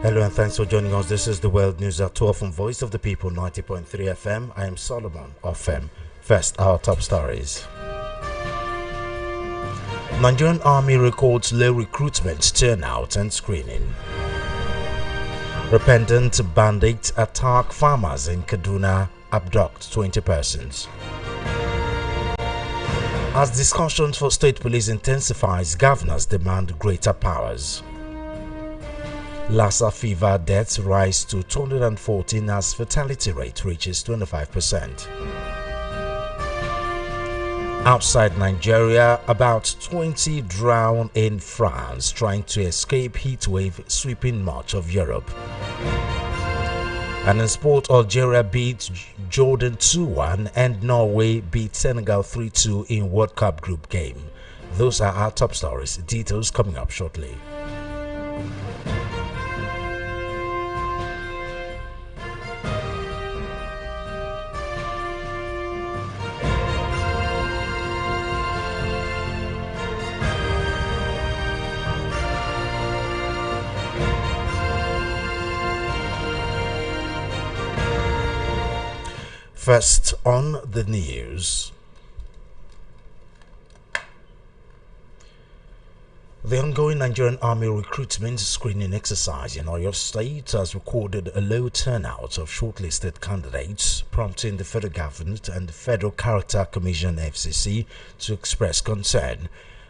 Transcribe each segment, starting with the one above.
Hello and thanks for joining us. This is the World News at 12 from Voice of the People 90.3 FM. I am Solomon Ofem. First, our top stories. Nigerian Army records low recruitment, turnout and screening. Repentant bandits attack farmers in Kaduna, abduct 20 persons. As discussions for state police intensifies, governors demand greater powers. Lassa fever deaths rise to 214 as fatality rate reaches 25%. Outside Nigeria, about 20 drown in France trying to escape heatwave sweeping much of Europe. And in sport, Algeria beat Jordan 2-1 and Norway beat Senegal 3-2 in World Cup group game. Those are our top stories. Details coming up shortly. First on the news. The ongoing Nigerian Army recruitment screening exercise in Oyo State has recorded a low turnout of shortlisted candidates, prompting the federal government and the Federal Character Commission (FCC) to express concern.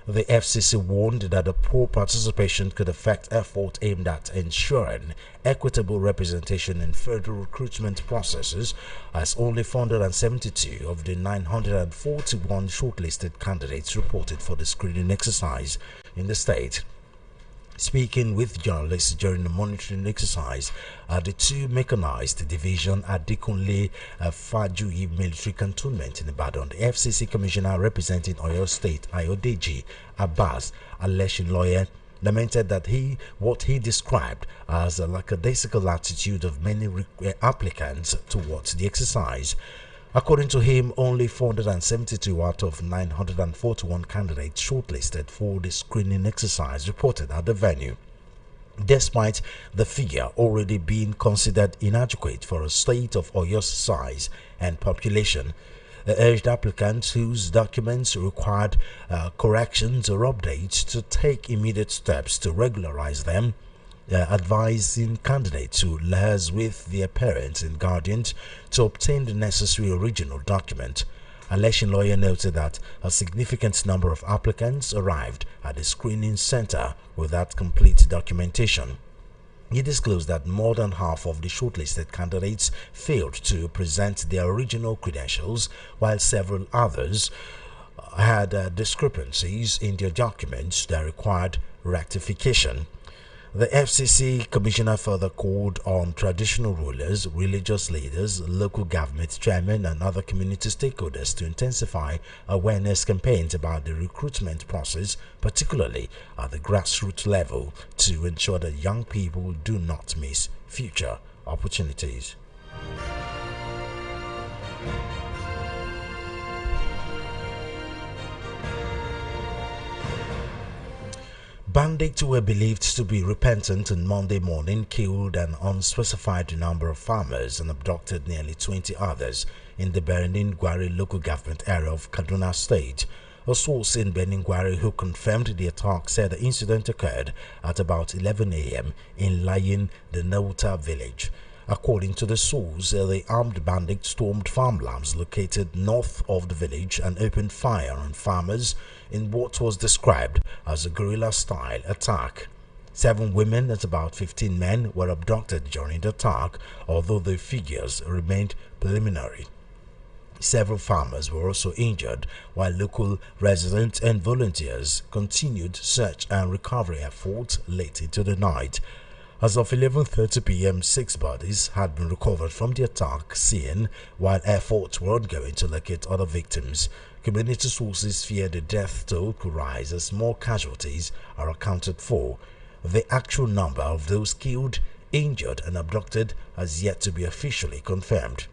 The FCC warned that the poor participation could affect efforts aimed at ensuring equitable representation in federal recruitment processes, as only 472 of the 941 shortlisted candidates reported for the screening exercise in the state. Speaking with journalists during the monitoring exercise at the 2 Mechanized Division Adekunle Fajuyi Military Cantonment in Ibadan, the FCC Commissioner representing Oyo State, Ayodeji Abbas Aleshin lamented that what he described as a lackadaisical attitude of many applicants towards the exercise. According to him, only 472 out of 941 candidates shortlisted for the screening exercise reported at the venue, despite the figure already being considered inadequate for a state of Oyo's size and population. The urged applicants whose documents required corrections or updates to take immediate steps to regularize them, advising candidates to liaise with their parents and guardians to obtain the necessary original document. Aleshin noted that a significant number of applicants arrived at the screening center without complete documentation. He disclosed that more than half of the shortlisted candidates failed to present their original credentials, while several others had discrepancies in their documents that required rectification. The FCC Commissioner further called on traditional rulers, religious leaders, local government chairmen and other community stakeholders to intensify awareness campaigns about the recruitment process, particularly at the grassroots level, to ensure that young people do not miss future opportunities. Bandits who were believed to be repentant on Monday morning killed an unspecified number of farmers and abducted nearly 20 others in the Benin-Gwari local government area of Kaduna State. A source in Benin-Gwari who confirmed the attack said the incident occurred at about 11 a.m. in Layin, the Nauta village. According to the source, the armed bandits stormed farmlands located north of the village and opened fire on farmers in what was described as a guerrilla-style attack. 7 women and about 15 men were abducted during the attack, although the figures remained preliminary. Several farmers were also injured, while local residents and volunteers continued search and recovery efforts late into the night. As of 11:30 p.m., 6 bodies had been recovered from the attack scene, while efforts were ongoing to locate other victims. Community sources fear the death toll could rise as more casualties are accounted for. The actual number of those killed, injured and abducted has yet to be officially confirmed.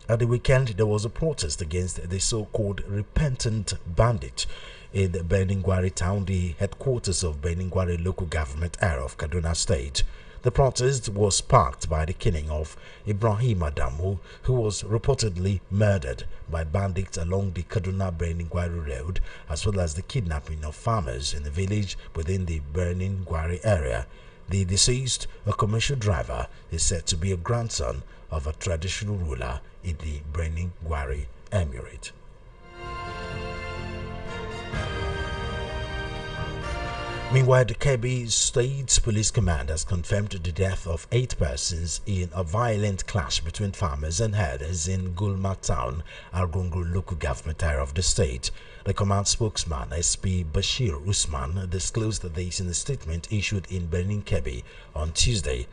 At the weekend, there was a protest against the so-called Repentant bandit in Benin-Gwari town, the headquarters of Benin-Gwari local government area of Kaduna State. The protest was sparked by the killing of Ibrahim Adamu, who was reportedly murdered by bandits along the Kaduna-Birnin-Gwari road, as well as the kidnapping of farmers in a village within the Birnin-Gwari area. The deceased, a commercial driver, is said to be a grandson of a traditional ruler in the Birnin-Gwari Emirate. Meanwhile, the Kebbi State Police Command has confirmed the death of 8 persons in a violent clash between farmers and herders in Gulma Town, Argungu local government area of the state. The command spokesman, SP Bashir Usman, disclosed this in a statement issued in Benin Kebbi on Tuesday.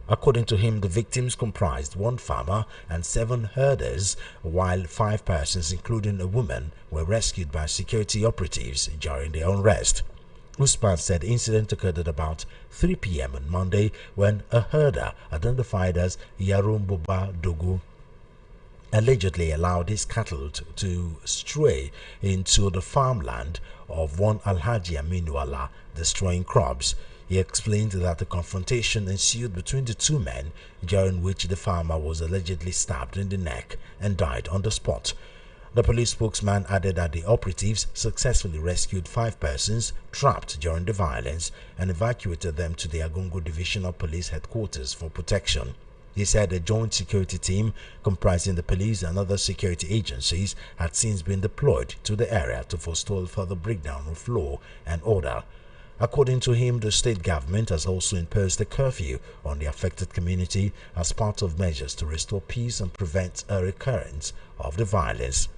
According to him, the victims comprised 1 farmer and 7 herders, while 5 persons, including a woman, were rescued by security operatives during the unrest. Usman said the incident occurred at about 3 p.m. on Monday when a herder identified as Yarumbuba Dogu allegedly allowed his cattle to stray into the farmland of one Alhaji Aminu, destroying crops. He explained that the confrontation ensued between the 2 men, during which the farmer was allegedly stabbed in the neck and died on the spot. The police spokesman added that the operatives successfully rescued 5 persons trapped during the violence and evacuated them to the Argungu Divisional Police Headquarters for protection. He said a joint security team comprising the police and other security agencies had since been deployed to the area to forestall further breakdown of law and order. According to him, the state government has also imposed a curfew on the affected community as part of measures to restore peace and prevent a recurrence of the violence.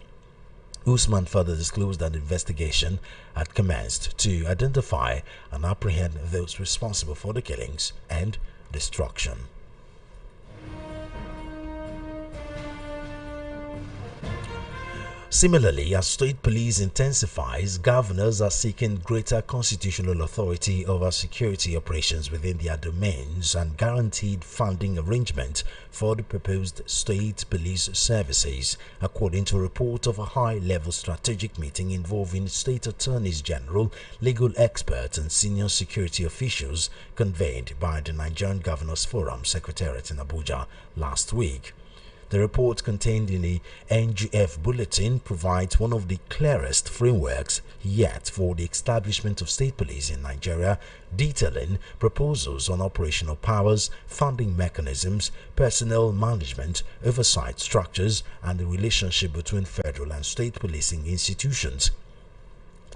Usman further disclosed that the investigation had commenced to identify and apprehend those responsible for the killings and destruction. Similarly, as state police intensifies, governors are seeking greater constitutional authority over security operations within their domains and guaranteed funding arrangement for the proposed state police services, according to a report of a high-level strategic meeting involving state attorneys general, legal experts and senior security officials convened by the Nigerian Governors Forum Secretariat in Abuja last week. The report contained in the NGF Bulletin provides one of the clearest frameworks yet for the establishment of state police in Nigeria, detailing proposals on operational powers, funding mechanisms, personnel management, oversight structures, and the relationship between federal and state policing institutions.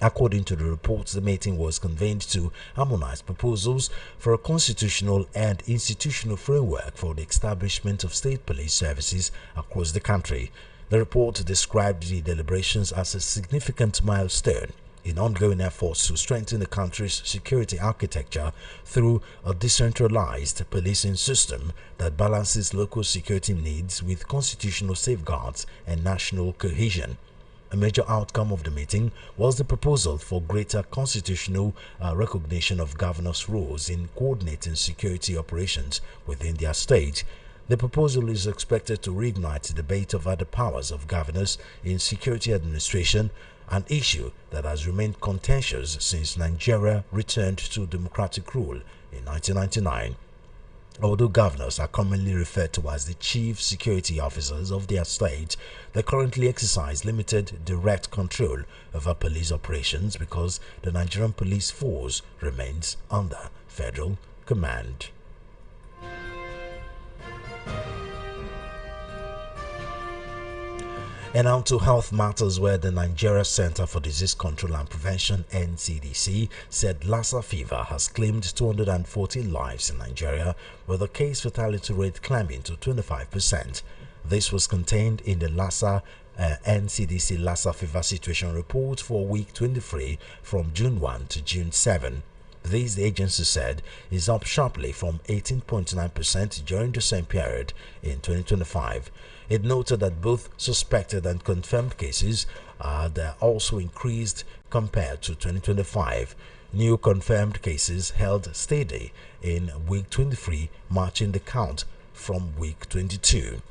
According to the reports, the meeting was convened to harmonize proposals for a constitutional and institutional framework for the establishment of state police services across the country. The report described the deliberations as a significant milestone in ongoing efforts to strengthen the country's security architecture through a decentralized policing system that balances local security needs with constitutional safeguards and national cohesion. A major outcome of the meeting was the proposal for greater constitutional recognition of governors' roles in coordinating security operations within their state. The proposal is expected to reignite the debate over the powers of governors in security administration, an issue that has remained contentious since Nigeria returned to democratic rule in 1999. Although governors are commonly referred to as the chief security officers of their state, they currently exercise limited direct control over police operations because the Nigerian police force remains under federal command. And now to health matters, where the Nigeria Center for Disease Control and Prevention (NCDC) said Lassa fever has claimed 214 lives in Nigeria, with the case fatality rate climbing to 25%. This was contained in the NCDC Lassa fever situation report for week 23 from June 1 to June 7. This, the agency said, is up sharply from 18.9% during the same period in 2025. It noted that both suspected and confirmed cases are also increased compared to 2025. New confirmed cases held steady in week 23, matching the count from week 22.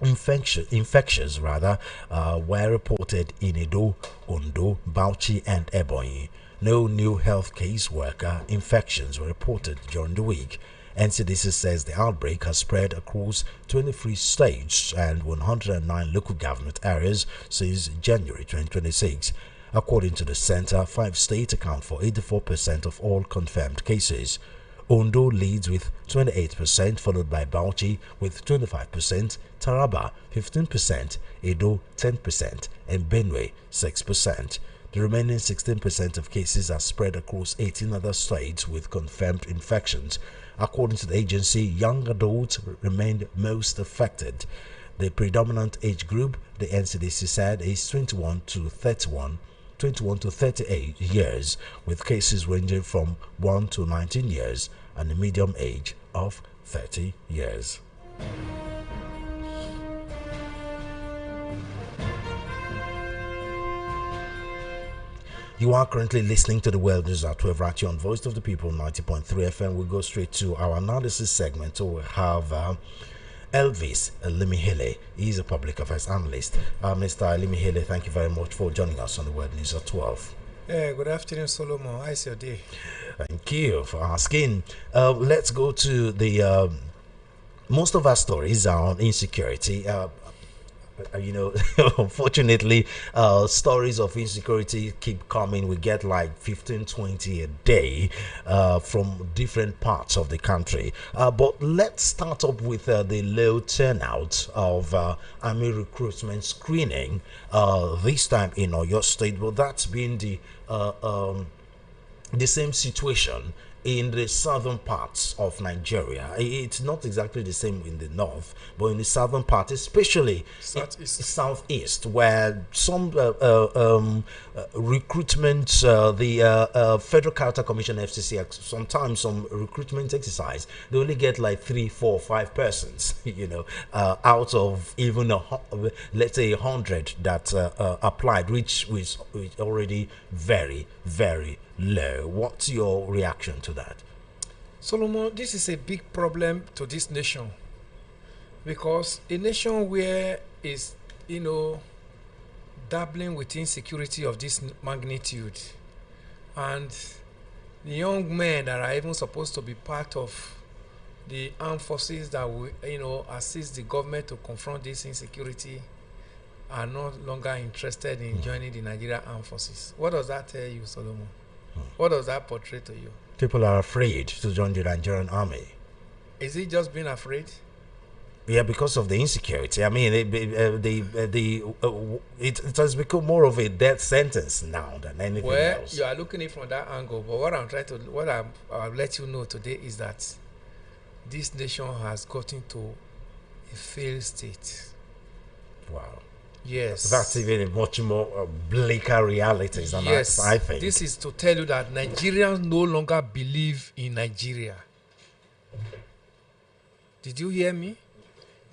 Infections were reported in Edo, Ondo, Bauchi, and Ebonyi. No new health case worker infections were reported during the week. NCDC says the outbreak has spread across 23 states and 109 local government areas since January 2026. According to the center, 5 states account for 84% of all confirmed cases. Ondo leads with 28%, followed by Bauchi with 25%, Taraba 15%, Edo 10%, and Benue 6%. The remaining 16% of cases are spread across 18 other states with confirmed infections. According to the agency, young adults remained most affected. The predominant age group, the NCDC said, is 21 to 38 years, with cases ranging from 1 to 19 years and a medium age of 30 years. You are currently listening to the World News at 12 right here on Voice of the People 90.3 FM. We'll go straight to our analysis segment. So we have Elvis Elimihele. He's a public affairs analyst. Mr. Elimihele, thank you very much for joining us on the World News at 12. Good afternoon, Solomon. How's your day? Thank you for asking. Let's go to the most of our stories are on insecurity. Unfortunately, stories of insecurity keep coming. We get like 15, 20 a day from different parts of the country. But let's start up with the low turnout of army recruitment screening, this time in Oyo State. But that's been the same situation in the southern parts of Nigeria. It's not exactly the same in the north, but in the southern part, especially southeast, where some recruitment, the Federal Character Commission FCC, sometimes some recruitment exercise, they only get like 3, 4, 5 persons, out of even let's say 100 that applied, which was already very, very low. What's your reaction to that? Solomon, this is a big problem to this nation, because a nation where is dabbling with insecurity of this magnitude, and the young men that are even supposed to be part of the armed forces that will assist the government to confront this insecurity are no longer interested in joining the Nigerian Armed Forces. What does that tell you, Solomon? What does that portray to you? People are afraid to join the Nigerian Army. Is it just being afraid? Yeah, because of the insecurity. I mean, it has become more of a death sentence now than anything else. You are looking at it from that angle, but what I'll let you know today is that this nation has gotten to a failed state. Wow. Yes. That's even a much more bleaker reality than yes. I think. This is to tell you that Nigerians no longer believe in Nigeria. Did you hear me?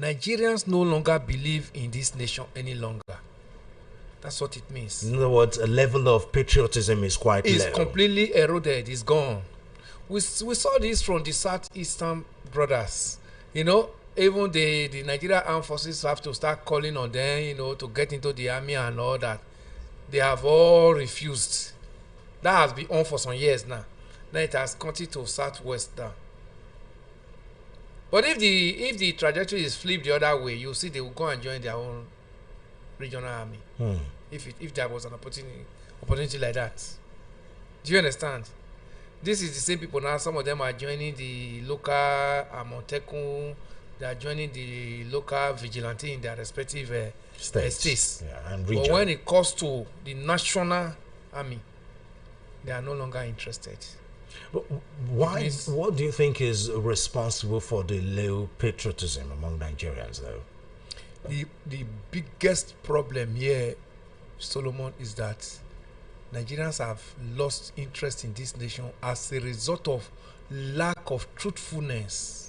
Nigerians no longer believe in this nation any longer. That's what it means. In other words, a level of patriotism is quite low. It's completely eroded. It's gone. We saw this from the Southeastern brothers. Even the Nigerian Armed Forces have to start calling on them, to get into the army and all that. They have all refused. That has been on for some years now. Now it has continued to Southwest now. But if the trajectory is flipped the other way, you see they will go and join their own regional army. If there was an opportunity like that. Do you understand? This is the same people now. Some of them are joining the local Amotekun. They are joining the local vigilante in their respective states. Yeah, and region. But when it comes to the national army, they are no longer interested. But why? What do you think is responsible for the low patriotism among Nigerians, though? The biggest problem here, Solomon, is that Nigerians have lost interest in this nation as a result of lack of truthfulness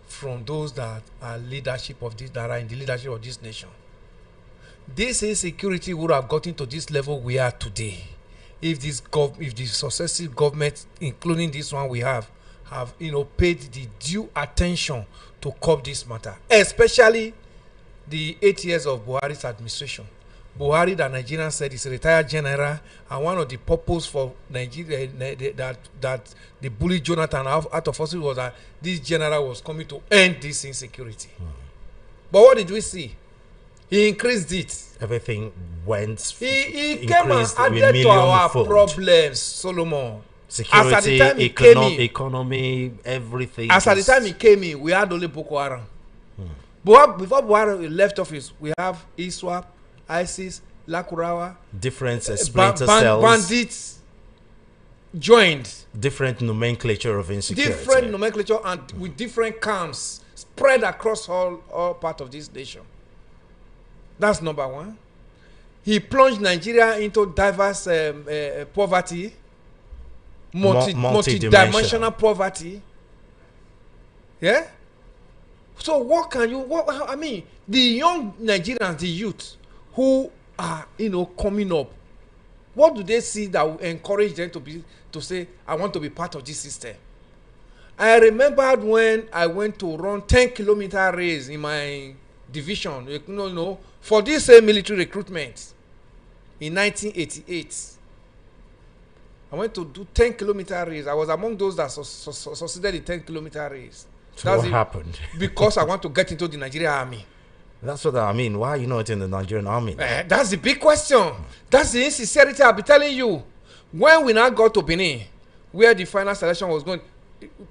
from those that are in the leadership of this nation. This insecurity would have gotten to this level we are today if the successive government, including this one we have paid the due attention to curb this matter, especially the 8 years of Buhari's administration. Buhari, that Nigerian said is a retired general, and one of the purpose for Nigeria that the bully Jonathan out of office was that this general was coming to end this insecurity. But what did we see? He increased it. Everything went. He came and added to our problems, Solomon. Security, economy, everything. As at the time he came in, we had only Boko Haram. But before Buhari left office, we have ISWAP, ISIS, Lakurawa, different splinter cells, bandits joined. Different nomenclature of insecurity. Different nomenclature and with different camps spread across all parts of this nation. That's number one. He plunged Nigeria into diverse poverty, multi-dimensional poverty. Yeah. So what can you? I mean, the young Nigerians, the youth who are coming up, what do they see that will encourage them to say, I want to be part of this system? I remembered when I went to run 10-kilometer race in my division, for this military recruitment in 1988. I went to do 10-kilometer race. I was among those that succeeded in 10-kilometer race. So what happened? Because I want to get into the Nigerian Army. That's what I mean. Why are you not in the Nigerian Army? That's the big question. That's the insincerity I'll be telling you. When we now got to Benin, where the final selection was going,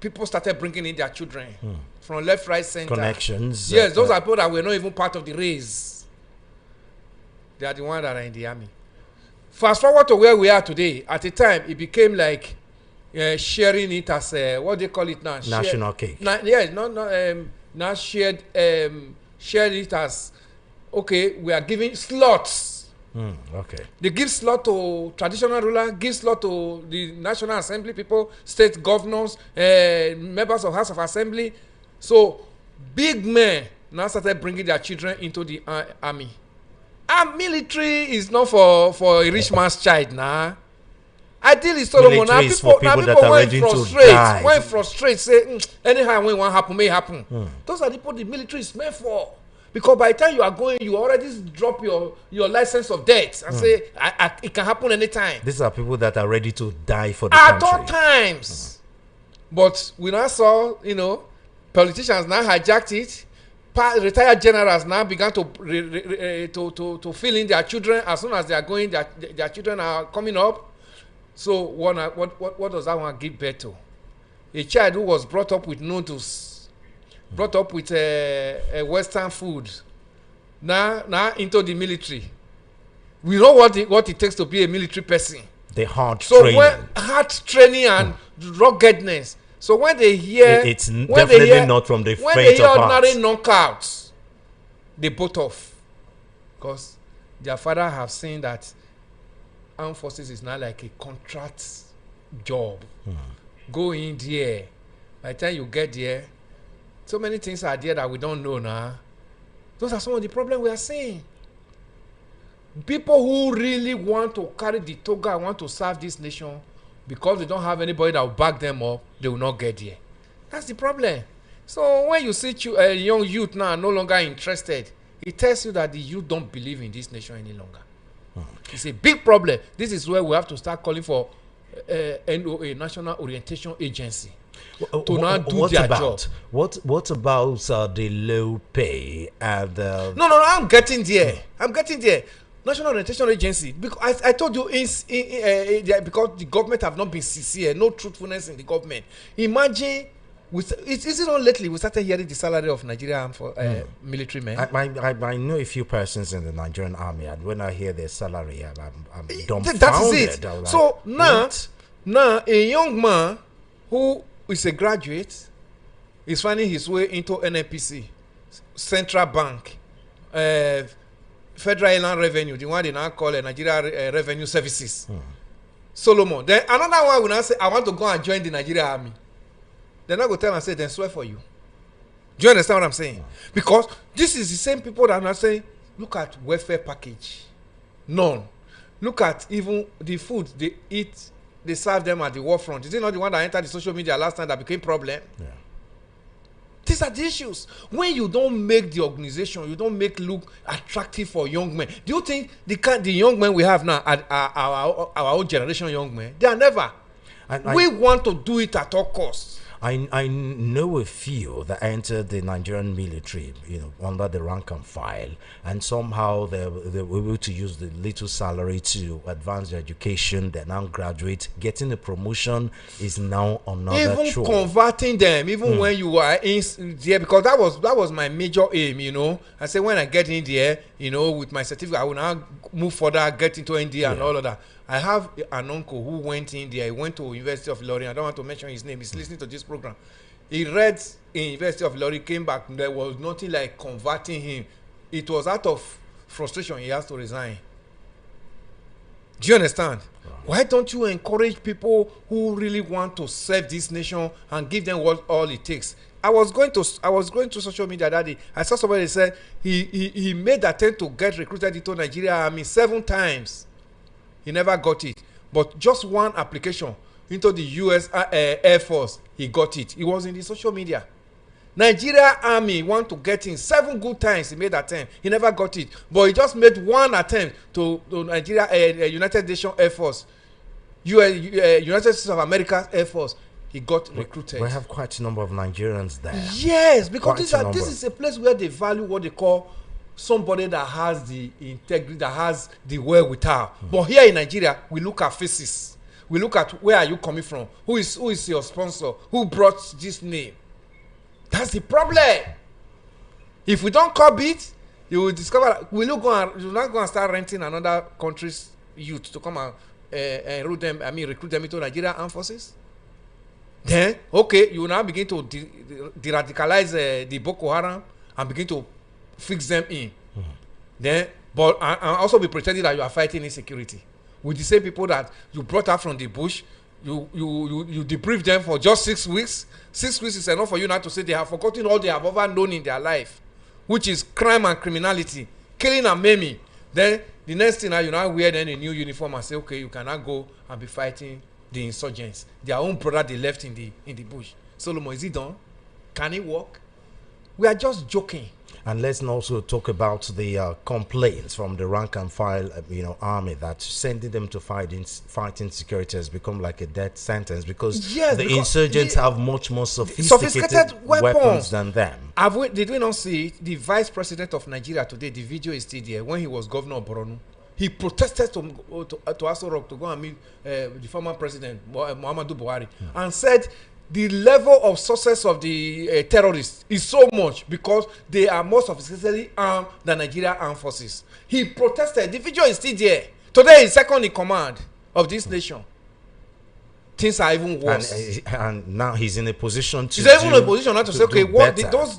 people started bringing in their children from left, right, center. Connections. Yes, those are people that were not even part of the race. They are the ones that are in the army. Fast forward to where we are today. At the time, it became like sharing it as what they call it now. National cake. Now shared it as, okay, we are giving slots. Okay. They give slot to traditional ruler, give slot to the National Assembly people, state governors, members of House of Assembly. So big men now started bringing their children into the army. Our military is not for a rich man's child now. Ideally, Solomon, now people when frustrate, say, anyhow, when one happen, may happen. Those are the people the military is meant for. Because by the time you are going, you already drop your license of death and say, it can happen anytime. These are people that are ready to die for the country. At all times. But we now saw, politicians now hijacked it. Retired generals now began to fill in their children as soon as they are going. Their children are coming up. So what does that one give birth to? A child who was brought up with noodles, brought up with a Western food, now into the military. We know what it takes to be a military person. The hard training and ruggedness. So when they hear, it's definitely not from the faint of heart. When they hear ordinary knockouts, they bolt off, because their father have seen that armed forces is not like a contract job. Go in there. By the time you get there, so many things are there that we don't know now. Those are some of the problems we are seeing. People who really want to carry the toga and want to serve this nation, because they don't have anybody that will back them up, they will not get there. That's the problem. So when you see young youth now no longer interested, it tells you that the youth don't believe in this nation any longer. It's a big problem. This is where we have to start calling for NOA, National Orientation Agency, to now do their job. What about the low pay and? No, I'm getting there. National Orientation Agency, because I told you, because the government have not been sincere, no truthfulness in the government. Imagine, is it not lately we started hearing the salary of Nigerian military men? I know a few persons in the Nigerian Army, and when I hear their salary, I'm dumbfounded. That is it. So now a young man who is a graduate is finding his way into NNPC, Central Bank, Federal Inland Revenue, the one they now call Nigeria Revenue Services. Solomon. Then another one will now say, I want to go and join the Nigerian Army. They're not going to tell and say, then swear for you. Do you understand what I'm saying? Because this is the same people that are not saying, look at welfare package. None. Look at even the food they eat, they serve them at the war front. Is it not the one that entered the social media last time that became problem? Yeah. These are the issues. When you don't make the organization, you don't make look attractive for young men. Do you think the young men we have now, our old generation young men, they are never. We want to do it at all costs. I know a few that entered the Nigerian military, under the rank and file, and somehow they were able to use the little salary to advance their education. They now graduate. Getting a promotion is now another even chore. Converting them, even when you are in there, because that was my major aim. I said when I get in there, with my certificate, I will now move further, get into India and all of that. I have an uncle who went in there. He went to University of Ilorin. I don't want to mention his name. He's listening to this program. He read in University of Ilorin, came back. There was nothing like converting him. It was out of frustration. He has to resign. Do you understand? Right. Why don't you encourage people who really want to serve this nation and give them all it takes? I was going to social media that day. I saw somebody said he made the attempt to get recruited into Nigerian Army 7 times. He never got it, but just one application into the U.S. Air Force, he got it. It was in the social media. Nigerian Army want to get in 7 good times. He made that attempt. He never got it, but he just made one attempt to Nigeria United Nations Air Force, United States of America Air Force. He got recruited. We have quite a number of Nigerians there. Yes, because this is a place where they value what they call somebody that has the integrity, that has the wherewithal. But here in Nigeria, we look at faces. We look at where are you coming from? Who is your sponsor? Who brought this name? That's the problem. If we don't curb it, you will discover that you're not going to start renting another country's youth to come and recruit them into Nigerian armed forces. Then, okay, you will now begin to de-radicalize the Boko Haram and begin to fix them in. Then, but and also be pretending that you are fighting insecurity with the same people that you brought out from the bush. You debrief them for just 6 weeks. 6 weeks is enough for you now to say they have forgotten all they have ever known in their life, which is crime and criminality, killing and maiming. Then the next thing now you now wear then a new uniform and say, okay, you cannot go and be fighting the insurgents. Their own brother they left in the bush. Solomon, is it done? Can it work? We are just joking. And let's also talk about the complaints from the rank and file, army, that sending them to fight insecurity has become like a death sentence because the insurgents have much more sophisticated weapons than them. Did we not see it? The vice president of Nigeria today, the video is still there, when he was governor of Borno. He protested to Aso Rock to go and meet the former president, Muhammadu Buhari, and said the level of success of the terrorists is so much because they are more sophisticatedly armed than Nigerian armed forces. He protested. The video is still there. Today he's second in command of this nation. Things are even worse. And now he's in a position to. He's even in a position now to say, okay,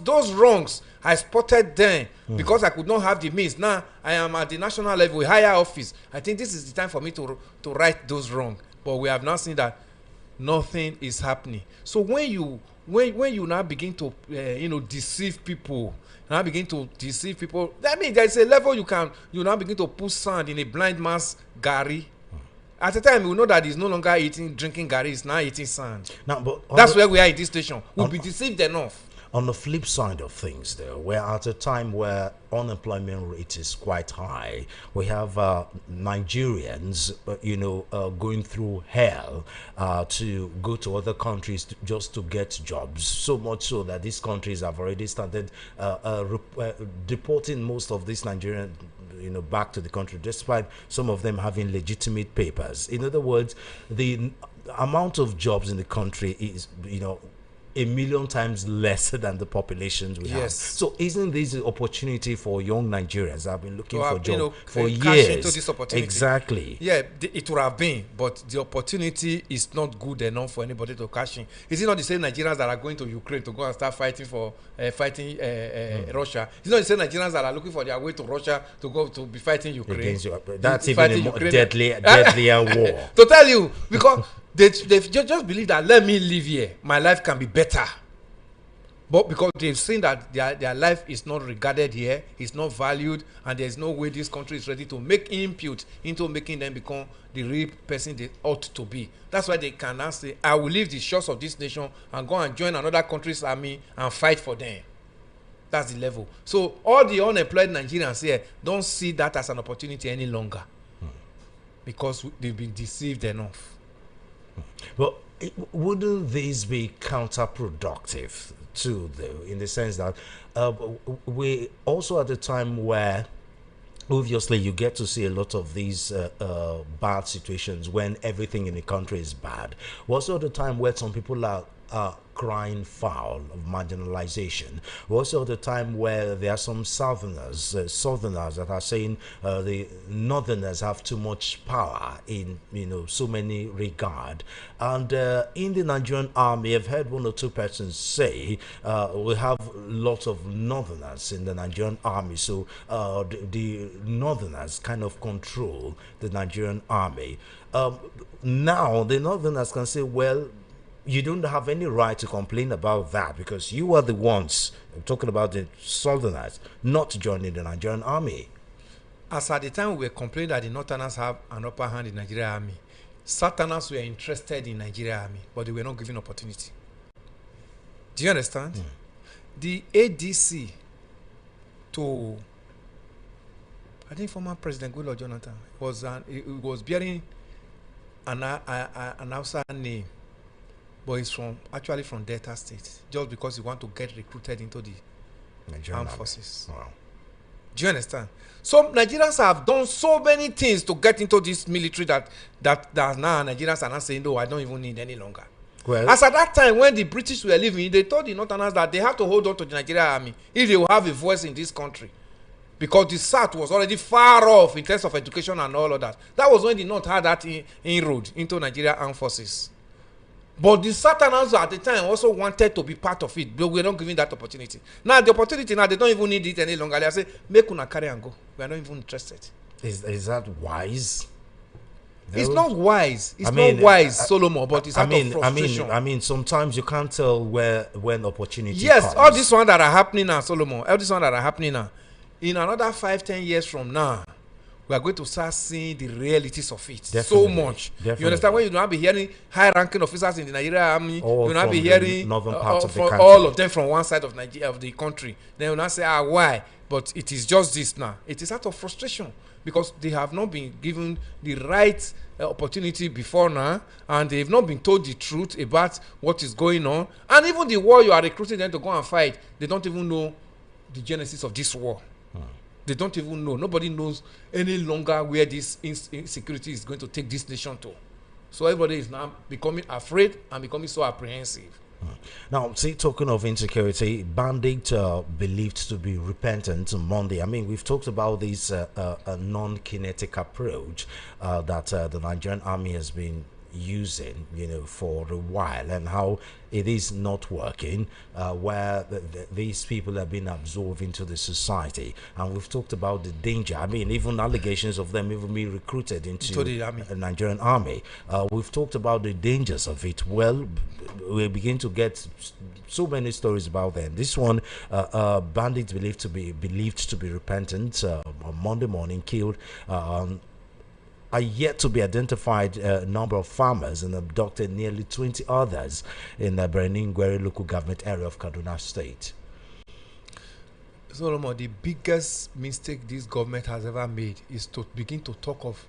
those wrongs I spotted them because I could not have the means. Now I am at the national level, higher office. I think this is the time for me to right those wrongs. But we have now seen that nothing is happening. So when you now begin to deceive people, I mean, there is a level you now begin to put sand in a blind man's gari. At the time, we know that he's no longer drinking gari, he's now eating sand. That's where we are in this station. We'll be deceived enough. On the flip side of things, though, we're at a time where unemployment rate is quite high. We have Nigerians, going through hell to go to other countries just to get jobs. So much so that these countries have already started deporting most of these Nigerians, back to the country, despite some of them having legitimate papers. In other words, the amount of jobs in the country is, 1 million times less than the populations we have. So isn't this an opportunity for young Nigerians that have been looking for jobs for years? Into this opportunity. Exactly. Yeah, it would have been, but the opportunity is not good enough for anybody to cash in. Is it not the same Nigerians that are going to Ukraine to go and start fighting for Russia? It's not the same Nigerians that are looking for their way to Russia to go to be fighting Ukraine. That's even a more deadlier war. To tell you, because they just believe that let me live here, my life can be better. But because they've seen that their life is not regarded here, it's not valued, and there's no way this country is ready to make input into making them become the real person they ought to be. That's why they can now say, I will leave the shores of this nation and go and join another country's army and fight for them. That's the level. So all the unemployed Nigerians here don't see that as an opportunity any longer because they've been deceived enough. Well, wouldn't this be counterproductive too, though, in the sense that we also at a time where obviously you get to see a lot of these bad situations when everything in the country is bad. Also at a time where some people are crying foul of marginalization. Also at a time where there are some southerners that are saying the northerners have too much power in so many regard. And in the Nigerian army, I've heard one or two persons say we have lots of northerners in the Nigerian army, so the northerners kind of control the Nigerian army. Now the northerners can say, well, you don't have any right to complain about that because you are the ones, I'm talking about the southerners, not joining the Nigerian army. As at the time we were complaining that the northerners have an upper hand in the Nigerian army, southerners were interested in Nigerian army, but they were not given opportunity. Do you understand? The ADC to, I think, former President Goodluck Jonathan was bearing an Hausa name, but he's actually from Delta State, just because he want to get recruited into the Nigerian armed forces. Wow. Do you understand? So Nigerians have done so many things to get into this military that now Nigerians are not saying, no, I don't even need any longer. Well, as at that time when the British were leaving, they told the Northerners that they have to hold on to the Nigerian army if they will have a voice in this country, because the South was already far off in terms of education and all of that. That was when the North had that inroad into Nigerian armed forces. But the Southerners at the time also wanted to be part of it, but we're not giving that opportunity. Now the opportunity, now they don't even need it any longer. They say, make una carry and go. We are not even interested. Is that wise? It's not wise. It's not wise, Solomon, but it's out of frustration. I mean, sometimes you can't tell when opportunity comes. All this one that are happening now, Solomon, all this one that are happening now, in another 5-10 years from now, we are going to start seeing the realities of it. So much. Definitely. You understand? When you don't be hearing high-ranking officers in the Nigerian army, you will not be hearing northern part of the country. All of them from one side of Nigeria, of the country. Then you will not say, why? But it is just this now. It is out of frustration because they have not been given the right opportunity before now, and they have not been told the truth about what is going on. And even the war you are recruiting them to go and fight, they don't even know the genesis of this war. They don't even know. Nobody knows any longer where this insecurity is going to take this nation to. So everybody is now becoming afraid and becoming so apprehensive. Now, see, talking of insecurity, Bandits believed to be repentant on Monday. I mean, we've talked about this non-kinetic approach that the Nigerian army has been using, for a while, and how it is not working, where these people have been absorbed into the society. And we've talked about the danger. I mean, even allegations of them even being recruited into the Nigerian army. We've talked about the dangers of it. Well, we begin to get so many stories about them. This one, Bandits believed to be repentant, on Monday morning killed a yet to be identified number of farmers and abducted nearly 20 others in the Benin-Gweri local government area of Kaduna State. Solomon, the biggest mistake this government has ever made is to begin to talk of,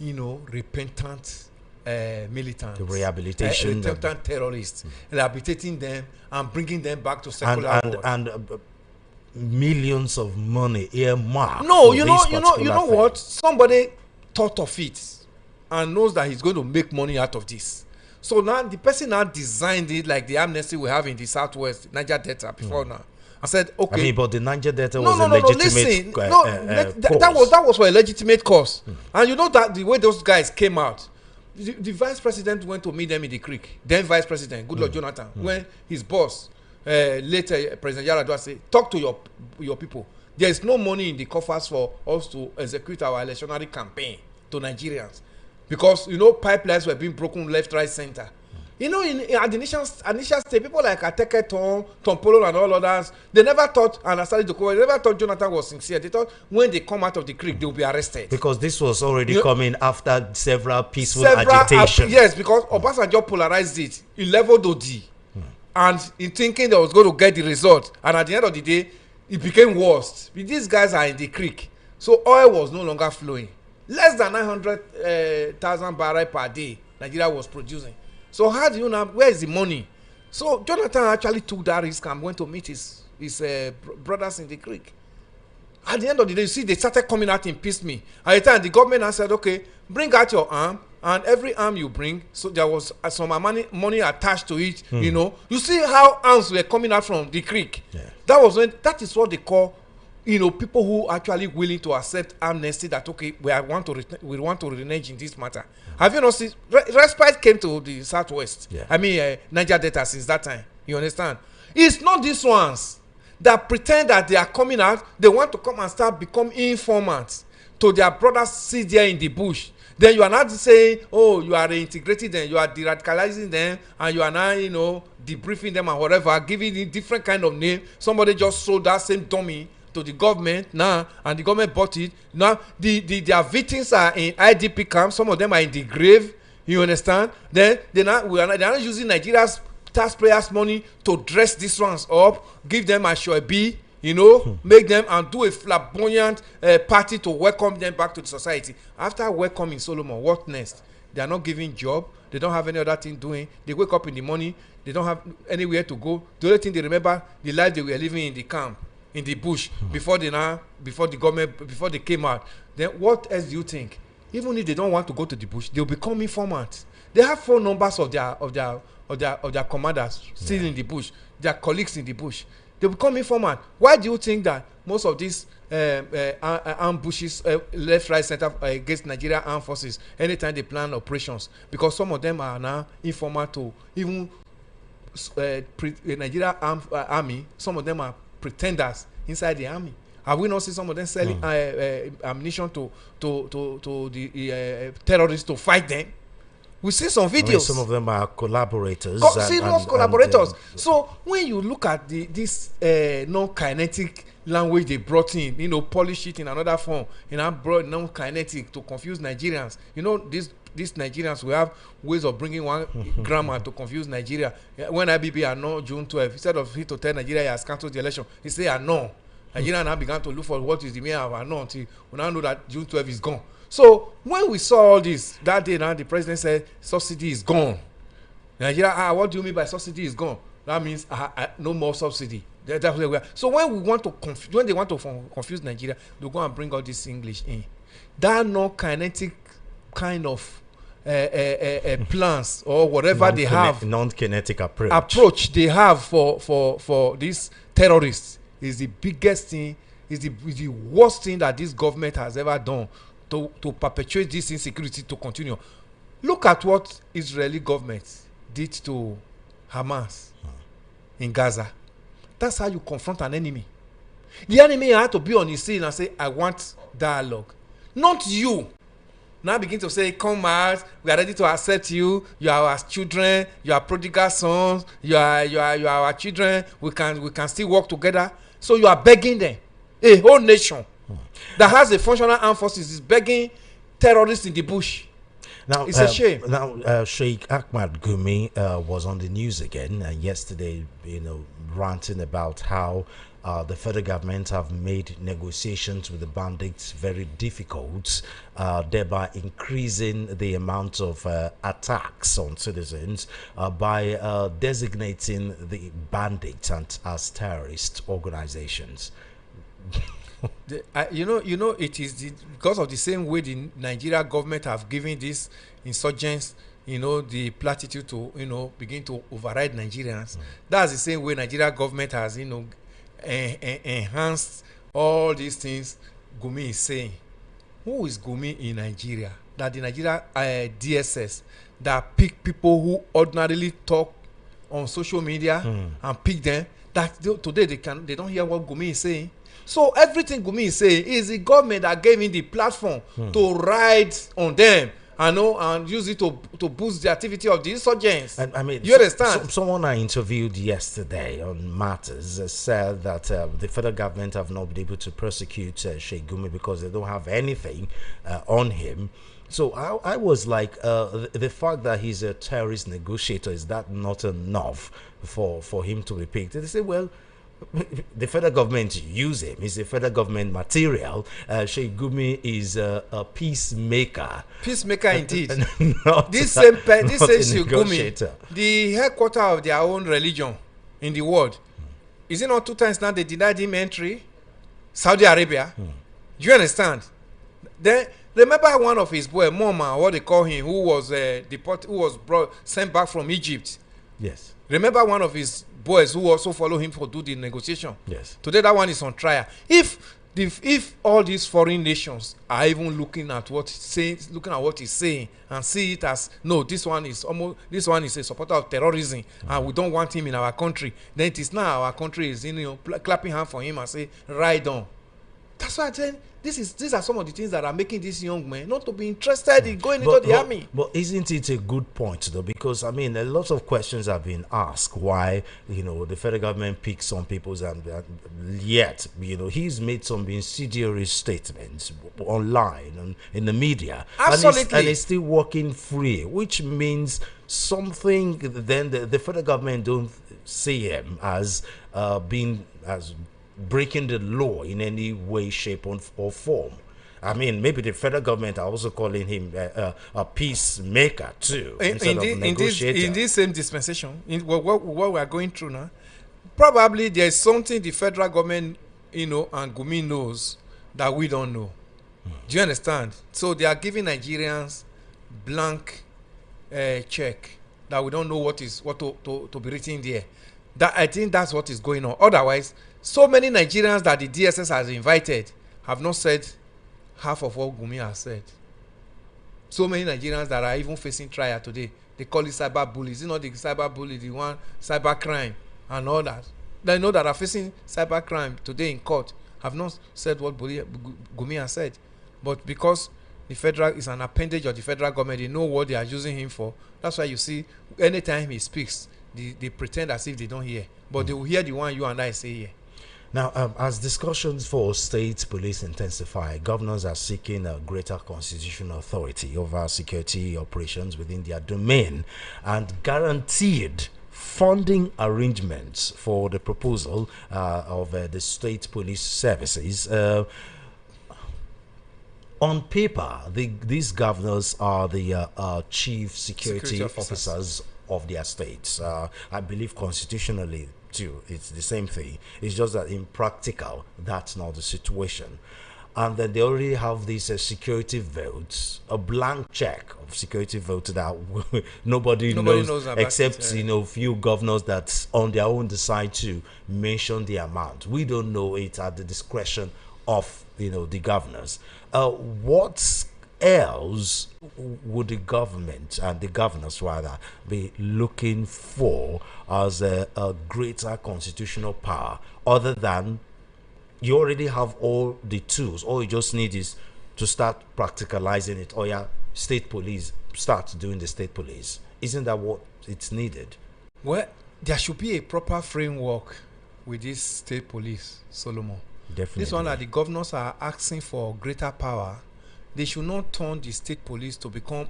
repentant militants, the rehabilitation, repentant terrorists, rehabilitating them and bringing them back to secular world. And millions of money earmarked. No, you know what? Somebody thought of it and knows that he's going to make money out of this. So now the person now designed it like the amnesty we have in the southwest Niger Delta before now. I said, okay. I mean, but the Niger Delta was a legitimate cause. That was for a legitimate cause. And you know that the way those guys came out, the vice president went to meet them in the creek. Then vice president Goodluck Jonathan, when his boss, later President Yaradua, said, talk to your people. There is no money in the coffers for us to execute our electionary campaign to Nigerians, because pipelines were being broken left, right, center. You know, at the initial stage, people like Ateke Tom Polo and all others, they never thought, and I started to cover, they never thought Jonathan was sincere. They thought when they come out of the creek, they will be arrested. Because this was already coming after several peaceful agitation. Yes, because Obasanjo polarized it. He leveled OD. And in thinking they was going to get the result. And at the end of the day, it became worse. These guys are in the creek. So oil was no longer flowing. Less than 900,000 barrels per day, Nigeria was producing. So how do you know, where is the money? So Jonathan actually took that risk and went to meet his brothers in the creek. At the end of the day, you see, they started coming out in piecemeal. At the time, the government has said, okay, bring out your arm, and every arm you bring, so there was some money attached to it, you know. You see how arms were coming out from the creek. Yeah. That is what they call, you know, people who actually willing to accept amnesty, that okay, we want to renege in this matter. Have you not seen respite came to the southwest? Yeah. I mean, Niger Delta since that time. You understand? It's not these ones that pretend that they are coming out. They want to come and start becoming informants to their brothers sit there in the bush. Then you are not saying, oh, you are reintegrating them, you are de-radicalizing them, and you are now, you know, debriefing them and whatever, giving them different kind of name. Somebody just sold that same dummy to the government now, and the government bought it. Now their victims are in IDP camps. Some of them are in the grave. You understand? Then they're not using Nigeria's taxpayers' money to dress these ones up, give them a show B, you know, make them and do a flamboyant party to welcome them back to the society. After welcoming Solomon, what next? They are not giving job. They don't have any other thing doing. They wake up in the morning. They don't have anywhere to go. The only thing they remember, the life they were living in the camp, in the bush, before they came out. Then what else do you think? Even if they don't want to go to the bush, they'll become informants. They have phone numbers of their commanders still in the bush, their colleagues in the bush. They become informant. Why do you think that most of these ambushes left, right, center against Nigerian armed forces, anytime they plan operations? Because some of them are now informant to even Nigerian army. Some of them are pretenders inside the army. Have we not seen some of them selling ammunition to the terrorists to fight them? We see some videos. I mean, some of them are collaborators. Serious collaborators. So when you look at this non-kinetic language they brought in, you know, polish it in another form, you know, brought non-kinetic to confuse Nigerians. You know, these Nigerians, we have ways of bringing one grammar to confuse Nigeria. When IBB announced June 12, instead of he to tell Nigeria he has cancelled the election, he say annul. Nigeria now began to look for what is the meaning of annul until we now know that June 12 is gone. So when we saw all this that day, now the president said subsidy is gone. Nigeria, what do you mean by subsidy is gone? That means no more subsidy. That's where we are. So when they want to confuse Nigeria, they go and bring all this English in. That non-kinetic kind of plans or whatever they have, non-kinetic approach they have for these terrorists is the biggest thing, is the worst thing that this government has ever done to perpetuate this insecurity to continue. Look at what Israeli government did to Hamas in Gaza. That's how you confront an enemy. The enemy had to be on his seat and say, I want dialogue. Not you. Now begin to say, come out, we are ready to accept you, you are our children, you are prodigal sons, you are our children, we can still work together. So you are begging them. A whole nation that has a functional armed forces is begging terrorists in the bush. Now, it's a shame. Now, Sheikh Ahmad Gumi was on the news again yesterday, you know, ranting about how the federal government have made negotiations with the bandits very difficult, thereby increasing the amount of attacks on citizens by designating the bandits as terrorist organizations. You know, it is because of the same way the Nigeria government have given these insurgents, you know, the platitude to, you know, begin to override Nigerians. That's the same way Nigeria government has, you know, enhanced all these things Gumi is saying. Who is Gumi in Nigeria? That the Nigeria DSS that pick people who ordinarily talk on social media and pick them. That today they don't hear what Gumi is saying. So everything Gumi is saying is the government that gave him the platform to ride on them and use it to boost the activity of the insurgents. And I mean, you understand? Someone I interviewed yesterday on Matters said that the federal government have not been able to prosecute Sheikh Gumi because they don't have anything on him. So I was like, the fact that he's a terrorist negotiator, is that not enough for him to be picked? They say, well, the federal government use him. He's a federal government material. Sheikh Gumi is a peacemaker. Peacemaker indeed. This same Sheikh Gumi, the headquarter of their own religion in the world. Is it not 2 times now they denied him entry? Saudi Arabia. Do you understand? Then remember one of his boy, Moma, what they call him, who was deported, who was sent back from Egypt. Yes. Remember one of his boys who also follow him for do the negotiation. Yes. Today that one is on trial. If all these foreign nations are even looking at what he's saying and see it as no, this one is a supporter of terrorism and we don't want him in our country, then it is now our country is clapping hand for him and say ride on. That's why I tell you, these are some of the things that are making this young man not to be interested in going into the army. But isn't it a good point though? Because I mean, a lot of questions have been asked why the federal government picks some people and yet he's made some incendiary statements online and in the media. Absolutely. And he's still working free, which means something. Then the federal government don't see him as breaking the law in any way, shape, or form. I mean, maybe the federal government are also calling him a peacemaker too, instead of negotiator. In this same dispensation, in what we are going through now, probably there is something the federal government, and Gumi knows that we don't know. Do you understand? So they are giving Nigerians blank check that we don't know what to be written there. That I think that's what is going on. Otherwise, so many Nigerians that the DSS has invited have not said half of what Gumi has said. So many Nigerians that are even facing trial today, they call it cyber bullies. You know, the cyber bully, the one cyber crime and all that. They know that are facing cyber crime today in court have not said what Gumi has said. But because the federal is an appendage of the federal government, they know what they are using him for. That's why you see anytime he speaks, they pretend as if they don't hear. But they will hear the one you and I say here. Now, as discussions for state police intensify, governors are seeking a greater constitutional authority over security operations within their domain and guaranteed funding arrangements for the proposal of the state police services. On paper, these governors are the chief security officers of their states. I believe constitutionally too, it's the same thing. It's just that in practical, that's not the situation. And then they already have these security votes, a blank check of security votes that nobody knows except few governors that on their own decide to mention the amount. We don't know it at the discretion of the governors. What else would the government and the governors rather be looking for as a greater constitutional power, other than you already have all the tools? All you just need is to start practicalizing it. Oh yeah, state police, start doing the state police. Isn't that what it's needed? Well, there should be a proper framework with this state police, Solomon. Definitely. This one that the governors are asking for greater power. They should not turn the state police to become,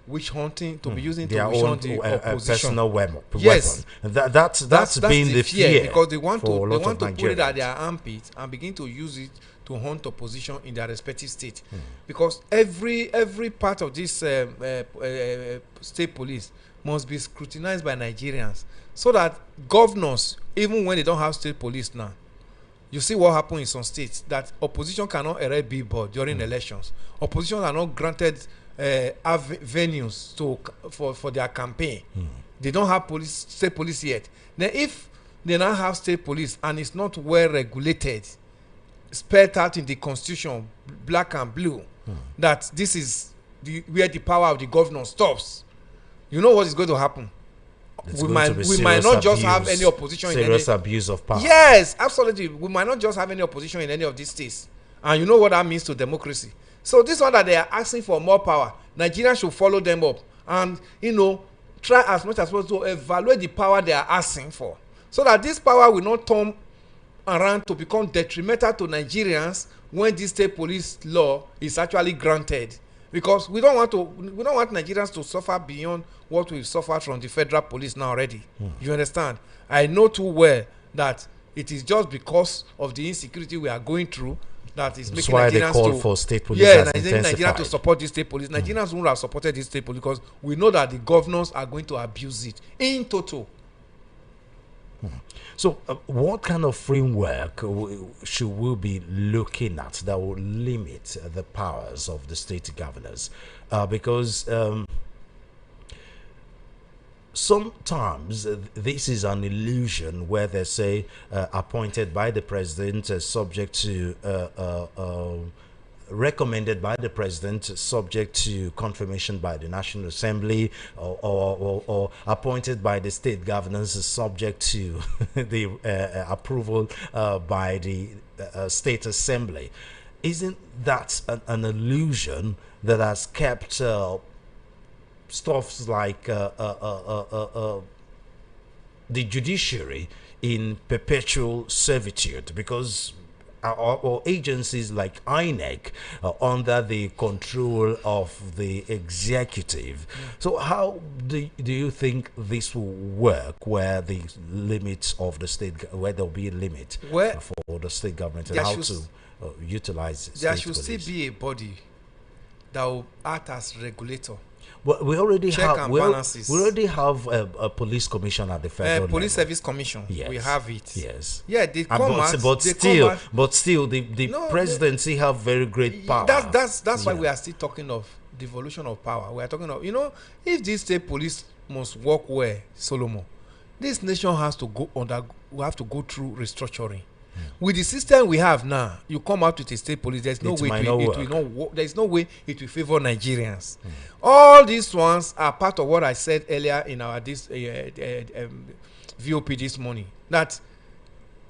witch hunting, to be using to witch hunt the opposition. Personal weapon. Yes, that's been the fear because they want to put it at their armpit and begin to use it to hunt opposition in their respective state. Because every part of this state police must be scrutinized by Nigerians, so that governors, even when they don't have state police now, you see what happened in some states, that opposition cannot erect billboard during elections. Opposition are not granted venues for their campaign. They don't have state police yet. Then if they now have state police and it's not well regulated, spelled out in the constitution, black and blue, that this is where the power of the governor stops, you know what is going to happen? We might not just have any opposition in any abuse of power. Yes, absolutely. We might not just have any opposition in any of these states. And you know what that means to democracy. So this one that they are asking for more power, Nigerians should follow them up and, you know, try as much as possible to evaluate the power they are asking for, so that this power will not turn around to become detrimental to Nigerians when this state police law is actually granted. Because we don't want Nigerians to suffer beyond what we've suffered from the federal police now already. You understand? I know too well that it is just because of the insecurity we are going through that is making Nigerians they call to for state police. Yeah, Nigerians to support the state police. Nigerians wouldn't have supported this state police because we know that the governors are going to abuse it in total. So, what kind of framework should we be looking at that will limit the powers of the state governors? Because sometimes this is an illusion where they say appointed by the president, subject to recommended by the president, subject to confirmation by the National Assembly, or appointed by the state governors, subject to the approval by the state assembly. Isn't that an illusion that has kept stuffs like the judiciary in perpetual servitude? Because or agencies like INEC under the control of the executive. So how do you think this will work, where the limits of the state, where there will be a limit for the state government, and how to utilize there state should police? still be a body that will act as regulator. But we already have balances. We already have a police commission at the federal police level. Service Commission. Yes. We have it. Yes. Yeah, they come but still, the presidency have very great power. That's why we are still talking of devolution of power. We are talking of, if this state police must work well, Solomon, this nation has to we have to go through restructuring. With the system we have now, you come out with a state police, there's no way it will not work. There's no way it will favor Nigerians. All these ones are part of what I said earlier in our VOP this morning, that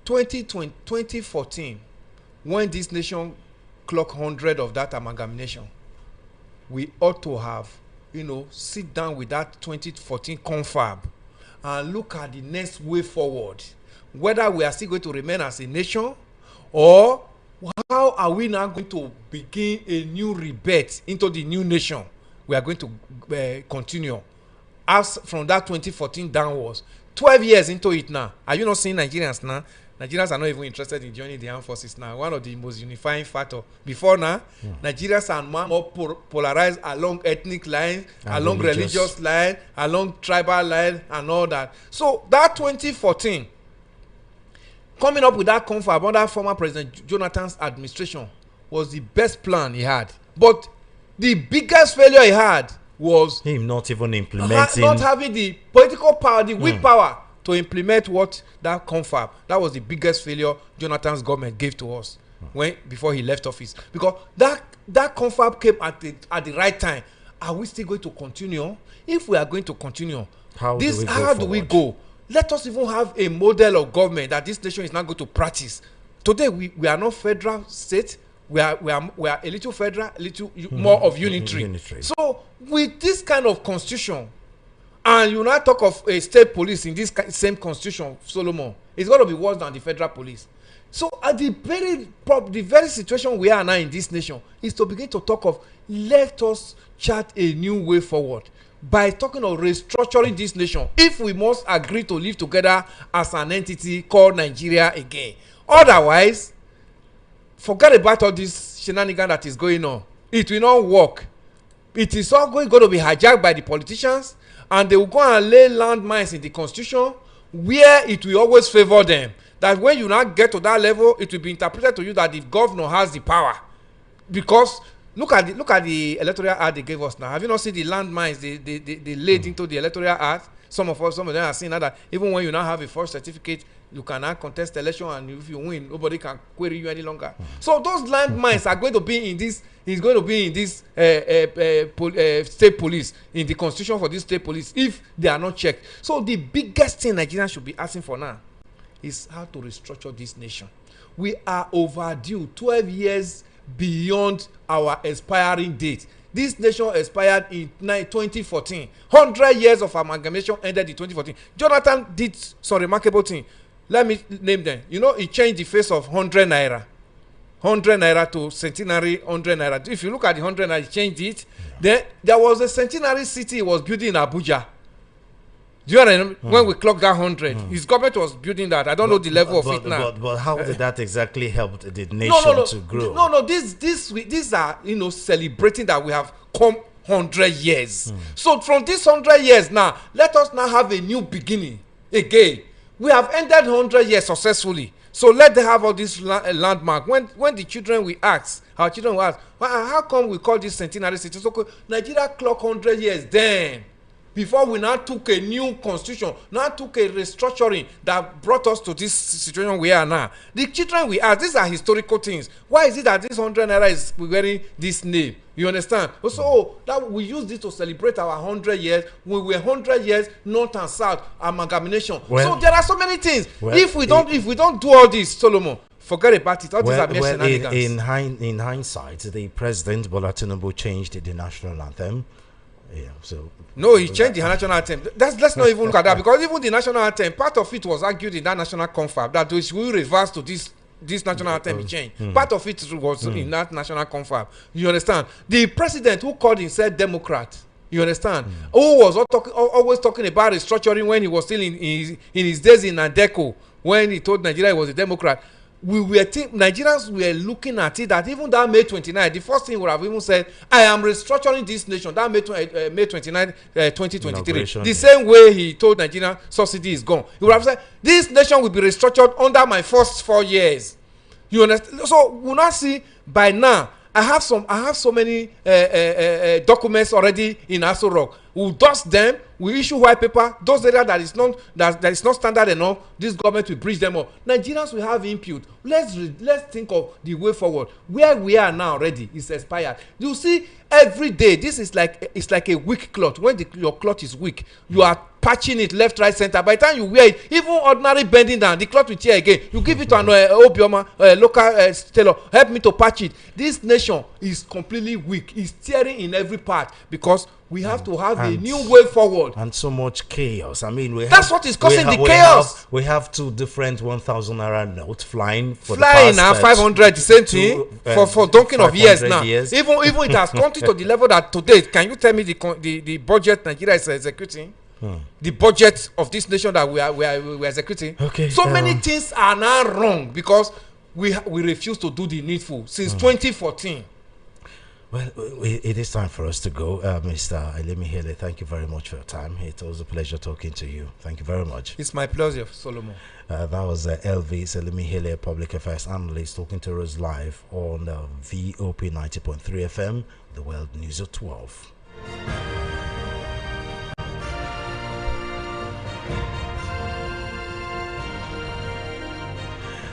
2014, when this nation clocked 100 of that amalgamation, we ought to have, sit down with that 2014 confab and look at the next way forward. Whether we are still going to remain as a nation, or how are we now going to begin a new rebirth into the new nation we are going to continue as from that 2014 downwards. 12 years into it now. Are you not seeing Nigerians now? Nigerians are not even interested in joining the armed forces now. One of the most unifying factors. Before now, Nigerians are more polarized along ethnic lines, along religious lines, along tribal lines, and all that. So that 2014, coming up with that confab under former President Jonathan's administration, was the best plan he had. But the biggest failure he had was him not even implementing, not having the political power, the weak power to implement what that confab. That was the biggest failure Jonathan's government gave to us before he left office. Because that confab came at the right time. Are we still going to continue? If we are going to continue, how do we go? Let us even have a model of government that this nation is not going to practice. Today we are not federal state. We are a little federal, a little more of unitary. So with this kind of constitution, and you now talk of a state police in this same constitution, Solomon, it's going to be worse than the federal police. So at the very situation we are now in this nation is to begin to talk of, let us chart a new way forward by talking of restructuring this nation, if we must agree to live together as an entity called Nigeria again. Otherwise, forget about all this shenanigan that is going on. It will not work. It is all going to be hijacked by the politicians, and they will go and lay landmines in the constitution where it will always favor them. That when you now get to that level, it will be interpreted to you that the governor has the power. Because look at the electoral act they gave us now. Have you not seen the landmines they laid into the electoral act? Some of them are seeing that even when you now have a first certificate, you can now contest the election, and if you win, nobody can query you any longer. So those landmines are going to be in this. Is going to be in this state police, in the constitution for this state police, if they are not checked. So the biggest thing Nigerians should be asking for now is how to restructure this nation. We are overdue. 12 years beyond our expiring date. This nation expired in 2014. 100 years of amalgamation ended in 2014. Jonathan did some remarkable thing. Let me name them. You know, he changed the face of 100 naira. 100 naira to centenary 100 naira. If you look at the 100 naira, he changed it. Then there was a centenary city he was building in Abuja. Do you remember when we clocked that 100? His government was building that. I don't know the level of it now. But how did that exactly help the nation to grow? No. These are, you know, celebrating that we have come 100 years. So from this 100 years now, let us now have a new beginning again. We have ended 100 years successfully. So let them have all this landmark. When the children will ask, our children will ask, how come we call this centenary city? So Nigeria clock 100 years then. Before we now took a new constitution, now took a restructuring that brought us to this situation we are now. The children we ask, these are historical things. Why is it that this 100 naira is wearing this name? You understand? So that we use this to celebrate our 100 years. We were 100 years north and south amalgamation. So there are so many things. If we don't do all this, Solomon, forget about it. All these are mere shenanigans. In hindsight, the president Bola Tinubu changed the national anthem. Yeah, so no, he changed the national anthem. Let's not even look at that, because even the national anthem, part of it was argued in that national confab that we will reverse to this national anthem he changed. Part of it was in that national confab. You understand? The president who called himself Democrat, you understand, who was always talking about restructuring when he was still in his days in Adeco, when he told Nigeria he was a Democrat. Nigerians were looking at it that even that May 29, the first thing would have even said, I am restructuring this nation. That May 29, 2023. The same way he told Nigeria subsidy is gone. He would have said, this nation will be restructured under my first 4 years. You understand? So we'll not see by now. I have so many documents already in Aso Rock. We'll dust them. We issue white paper. Those areas that is not standard enough, this government will bridge them up. Nigerians will have input. Let's think of the way forward. Where we are now already is expired. You see, every day it's like a weak cloth. When your cloth is weak, you are patching it left, right, center. By the time you wear it, even ordinary bending down, the cloth will tear again. You give it to an Obioma local tailor. Help me to patch it. This nation is completely weak. It's tearing in every part because we have to have a new way forward. And so much chaos. I mean, that's what is causing the chaos. We have two different 1,000 naira notes flying for flying now 500, the same thing for donkey of years now. Even it has come to the level that today, can you tell me the budget Nigeria is executing? The budget of this nation that we are executing. Okay. So many things are now wrong because we refuse to do the needful since 2014. Well, it is time for us to go. Mr. Elimihele, thank you very much for your time. It was a pleasure talking to you. Thank you very much. It's my pleasure, Solomon. That was Elvis Elimihele, public affairs analyst, talking to us live on VOP 90.3 FM, the World News at 12.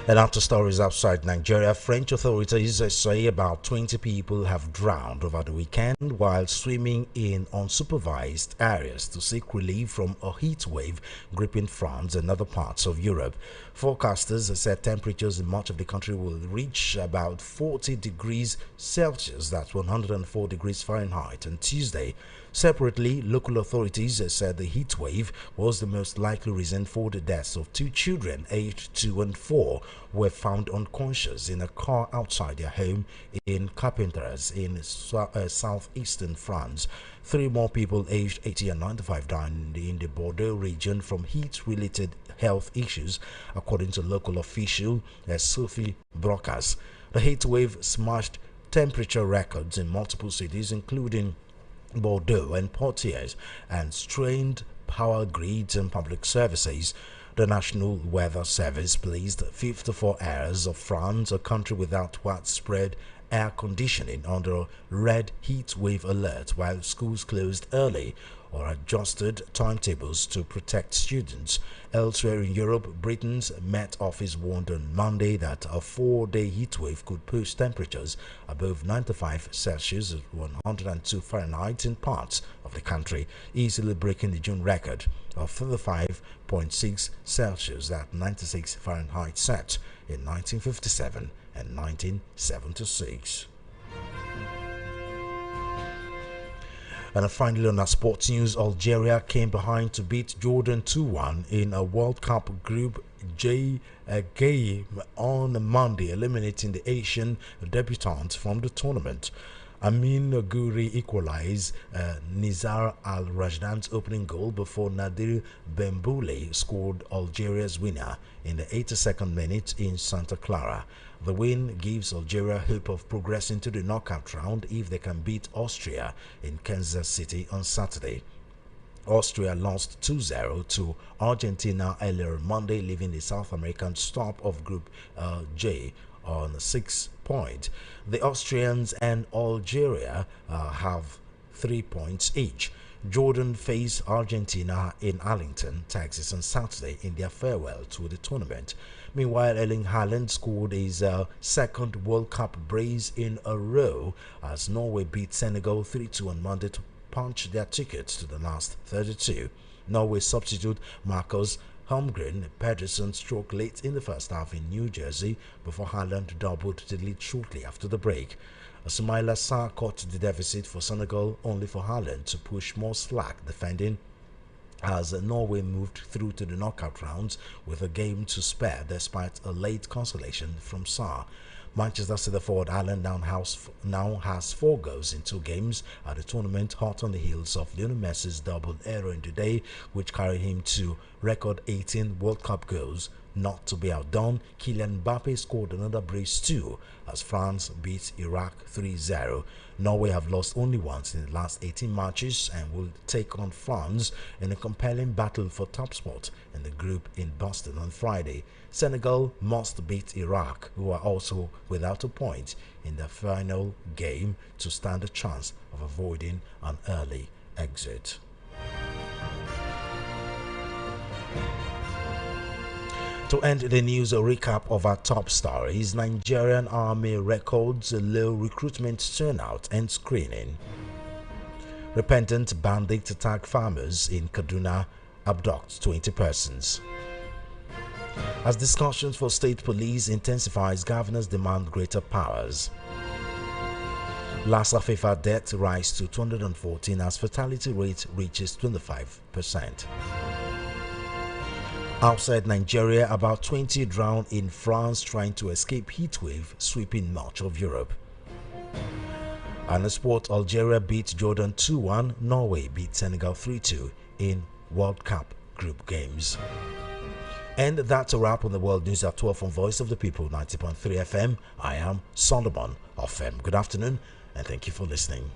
And after stories outside Nigeria, French authorities say about 20 people have drowned over the weekend while swimming in unsupervised areas to seek relief from a heat wave gripping France and other parts of Europe. Forecasters said temperatures in much of the country will reach about 40 degrees Celsius, that's 104 degrees Fahrenheit, on Tuesday. Separately, local authorities said the heat wave was the most likely reason for the deaths of 2 children aged 2 and 4 were found unconscious in a car outside their home in Carpentras in southeastern France. 3 more people aged 80 and 95 died in the Bordeaux region from heat-related health issues, according to local official Sophie Brocas. The heat wave smashed temperature records in multiple cities, including Bordeaux and Poitiers, and strained power grids and public services. The National Weather Service placed 54 areas of France, a country without widespread air conditioning, under a red heat wave alert while schools closed early. or adjusted timetables to protect students. Elsewhere in Europe, Britain's Met Office warned on Monday that a 4-day heatwave could push temperatures above 95 Celsius, 102 Fahrenheit in parts of the country, easily breaking the June record of 35.6 Celsius at 96 Fahrenheit set in 1957 and 1976. And finally, on our sports news, Algeria came behind to beat Jordan 2-1 in a World Cup Group J game on Monday, eliminating the Asian debutant from the tournament. Amin Guri equalized Nizar Al-Rajdan's opening goal before Nadir Bemboule scored Algeria's winner in the 82nd minute in Santa Clara. The win gives Algeria hope of progressing to the knockout round if they can beat Austria in Kansas City on Saturday. Austria lost 2-0 to Argentina earlier Monday, leaving the South American stop of Group J on 6 points. The Austrians and Algeria have 3 points each. Jordan face Argentina in Arlington, Texas on Saturday in their farewell to the tournament. Meanwhile, Erling Haaland scored his second World Cup brace in a row as Norway beat Senegal 3-2 on Monday to punch their tickets to the last 32. Norway substitute Marcus Holmgren Pedersen struck late in the first half in New Jersey before Haaland doubled the lead shortly after the break. Ismaila Sarr cut the deficit for Senegal, only for Haaland to push more slack defending as Norway moved through to the knockout rounds with a game to spare despite a late consolation from Sarr. Manchester City forward Haaland now has 4 goals in 2 games at the tournament, hot on the heels of Lionel Messi's double error in the day, which carried him to record 18 World Cup goals. Not to be outdone, Kylian Mbappe scored another brace too as France beat Iraq 3-0. Norway have lost only once in the last 18 matches and will take on France in a compelling battle for top spot in the group in Boston on Friday. Senegal must beat Iraq, who are also without a point in their final game, to stand a chance of avoiding an early exit. To end the news, a recap of our top stories. Nigerian Army records a low recruitment turnout and screening. Repentant bandits attack farmers in Kaduna, abduct 20 persons. As discussions for state police intensifies, governors demand greater powers. Lassa FIFA death rise to 214 as fatality rate reaches 25%. Outside Nigeria, about 20 drowned in France trying to escape heatwave sweeping much of Europe. And in sport, Algeria beat Jordan 2-1, Norway beat Senegal 3-2 in World Cup group games. And that's a wrap on the world news at 12 from Voice of the People 90.3 FM. I am Solomon Ofem. Good afternoon and thank you for listening.